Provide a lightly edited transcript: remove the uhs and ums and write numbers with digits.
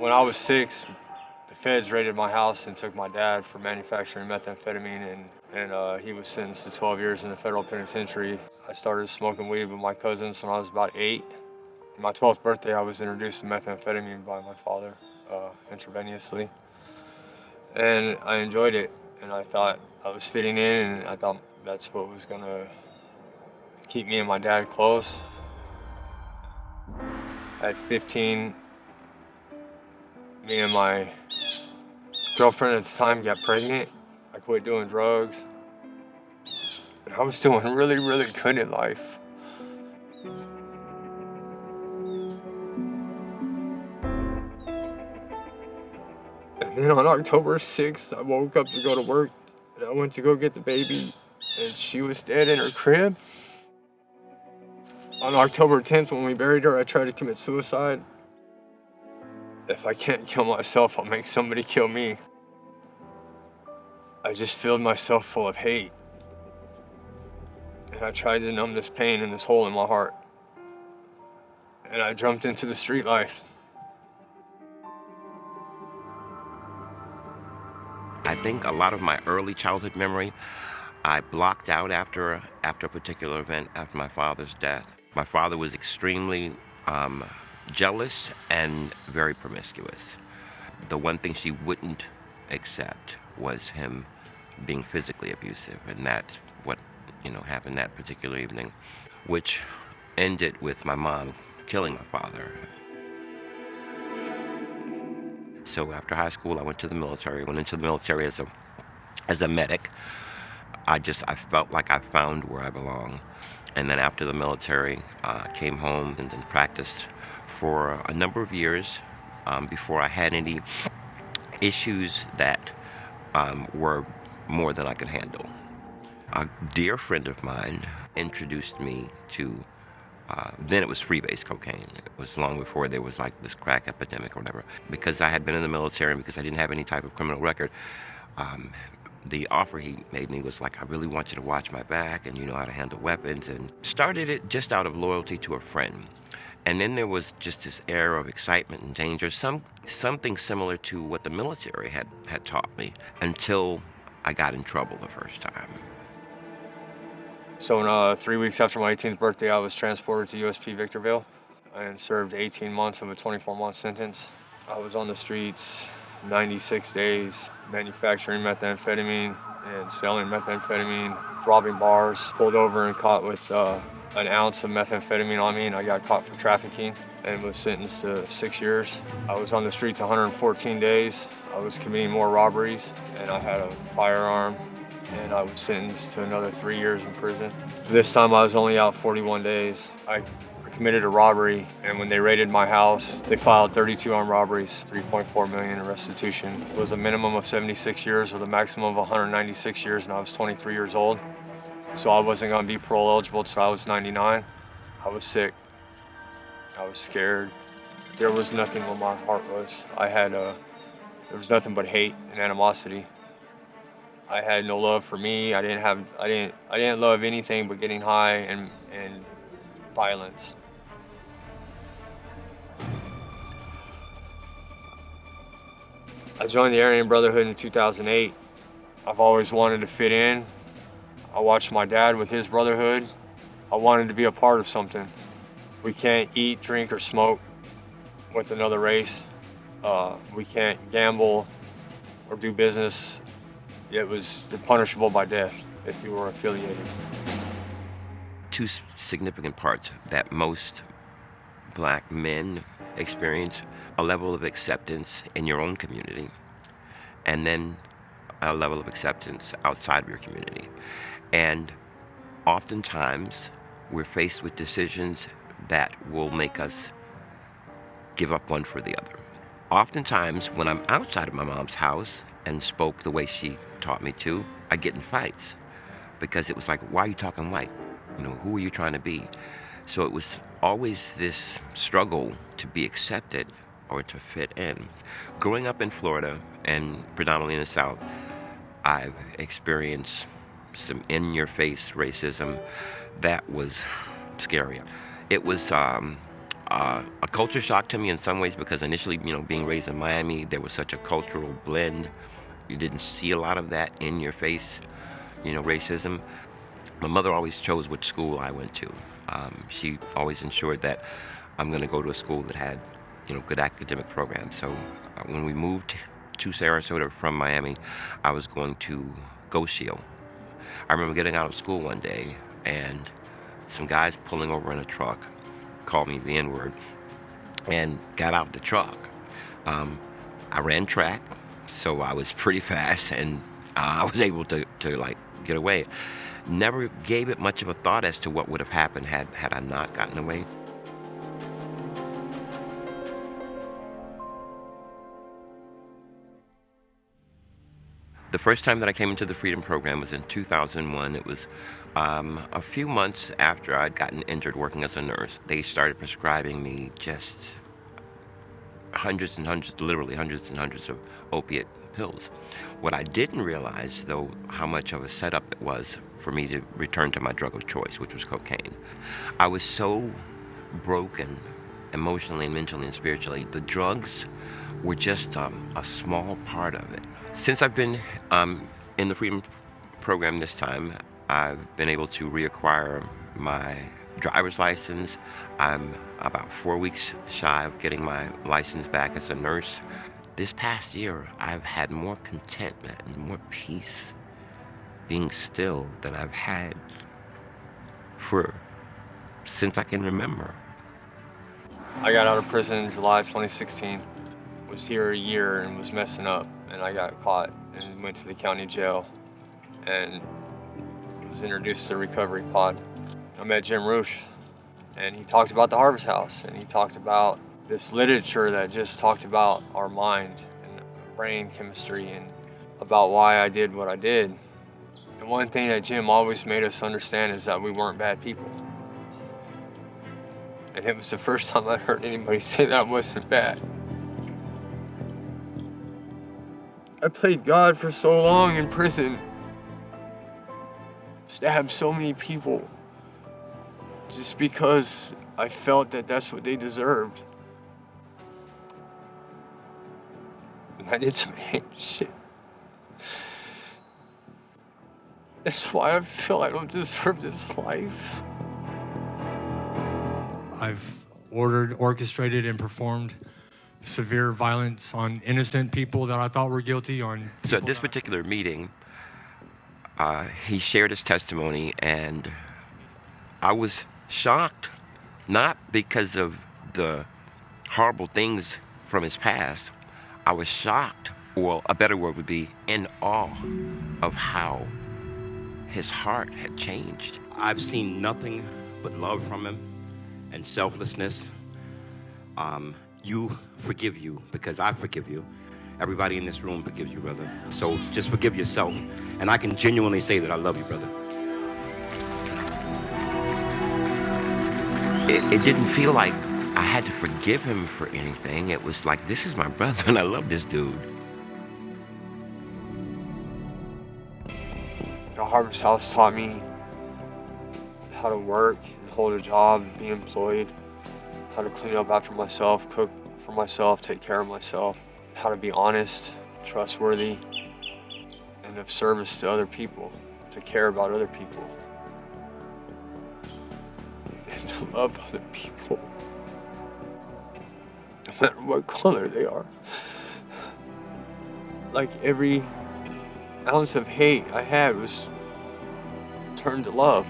When I was 6, the feds raided my house and took my dad for manufacturing methamphetamine, and he was sentenced to 12 years in the federal penitentiary. I started smoking weed with my cousins when I was about 8. On my 12th birthday, I was introduced to methamphetamine by my father intravenously, and I enjoyed it, and I thought I was fitting in, and I thought that's what was gonna keep me and my dad close. At 15, me and my girlfriend at the time got pregnant. I quit doing drugs. But I was doing really, really good in life. And then on October 6th, I woke up to go to work, and I went to go get the baby, and she was dead in her crib. On October 10th, when we buried her, I tried to commit suicide. If I can't kill myself, I'll make somebody kill me. I just filled myself full of hate. And I tried to numb this pain and this hole in my heart. And I jumped into the street life. I think a lot of my early childhood memory I blocked out after a particular event, after my father's death. My father was extremely jealous and very promiscuous. The one thing she wouldn't accept was him being physically abusive, and that's what happened that particular evening, which ended with my mom killing my father. So after high school, I went to the military. Went into the military as a medic. I felt like I found where I belong. And then after the military, came home and then practiced for a number of years before I had any issues that were more than I could handle. A dear friend of mine introduced me to, then it was freebase cocaine. It was long before there was like this crack epidemic or whatever. Because I had been in the military and because I didn't have any type of criminal record, the offer he made me was like, I really want you to watch my back and you know how to handle weapons, and started it just out of loyalty to a friend. And then there was just this air of excitement and danger, something similar to what the military had taught me, until I got in trouble the first time. So 3 weeks after my 18th birthday, I was transported to USP Victorville and served 18 months of a 24-month sentence. I was on the streets 96 days, manufacturing methamphetamine and selling methamphetamine, robbing bars, pulled over and caught with an ounce of methamphetamine on me, and I got caught for trafficking and was sentenced to 6 years. I was on the streets 114 days. I was committing more robberies, and I had a firearm, and I was sentenced to another 3 years in prison. This time I was only out 41 days. I committed a robbery, and when they raided my house, they filed 32 armed robberies, $3.4 million in restitution. It was a minimum of 76 years with a maximum of 196 years, and I was 23 years old. So I wasn't gonna be parole eligible until I was 99. I was sick. I was scared. There was nothing where my heart was. There was nothing but hate and animosity. I had no love for me. I didn't love anything but getting high and violence. I joined the Aryan Brotherhood in 2008. I've always wanted to fit in. I watched my dad with his brotherhood. I wanted to be a part of something. We can't eat, drink, or smoke with another race. We can't gamble or do business. It was punishable by death if you were affiliated. Two significant parts that most black men experience: a level of acceptance in your own community, and then a level of acceptance outside of your community. And oftentimes we're faced with decisions that will make us give up one for the other. Oftentimes when I'm outside of my mom's house and spoke the way she taught me to, I get in fights because it was like, why are you talking white? Who are you trying to be? So it was always this struggle to be accepted or to fit in. Growing up in Florida and predominantly in the South, I've experienced some in-your-face racism that was scary. It was a a culture shock to me in some ways because initially, being raised in Miami, there was such a cultural blend. You didn't see a lot of that in your face, racism. My mother always chose which school I went to. She always ensured that I'm going to go to a school that had, good academic programs. So when we moved to Sarasota from Miami, I was going to Goshio. I remember getting out of school one day and some guys pulling over in a truck called me the N-word and got out the truck. I ran track, so I was pretty fast, and I was able to get away. Never gave it much of a thought as to what would have happened had I not gotten away. The first time that I came into the Freedom Program was in 2001. It was a few months after I'd gotten injured working as a nurse. They started prescribing me just hundreds and hundreds, literally hundreds and hundreds of opiate pills. What I didn't realize, though, how much of a setup it was for me to return to my drug of choice, which was cocaine. I was so broken emotionally and mentally and spiritually. The drugs were just a small part of it. Since I've been in the Freedom Program this time, I've been able to reacquire my driver's license. I'm about 4 weeks shy of getting my license back as a nurse. This past year, I've had more contentment and more peace being still than I've had since I can remember. I got out of prison in July 2016. Was here a year and was messing up, and I got caught and went to the county jail and was introduced to the recovery pod. I met Jim Roosh, and he talked about the Harvest House, and he talked about this literature that just talked about our mind and brain chemistry and about why I did what I did. And one thing that Jim always made us understand is that we weren't bad people. And it was the first time I heard anybody say that I wasn't bad. I played God for so long in prison. Stabbed so many people just because I felt that that's what they deserved. And I did some hate shit. That's why I feel I don't deserve this life. I've orchestrated, and performed severe violence on innocent people that I thought were guilty. So at this particular meeting, he shared his testimony, and I was shocked, not because of the horrible things from his past. I was shocked, or a better word would be in awe of how his heart had changed. I've seen nothing but love from him and selflessness. You forgive you because I forgive you. Everybody in this room forgives you, brother. So just forgive yourself. And I can genuinely say that I love you, brother. It didn't feel like I had to forgive him for anything. It was like, this is my brother and I love this dude. The Harvest House taught me how to work and hold a job, be employed, how to clean up after myself, cook for myself, take care of myself, how to be honest, trustworthy, and of service to other people, to care about other people, and to love other people, no matter what color they are. Like every ounce of hate I had was turned to love.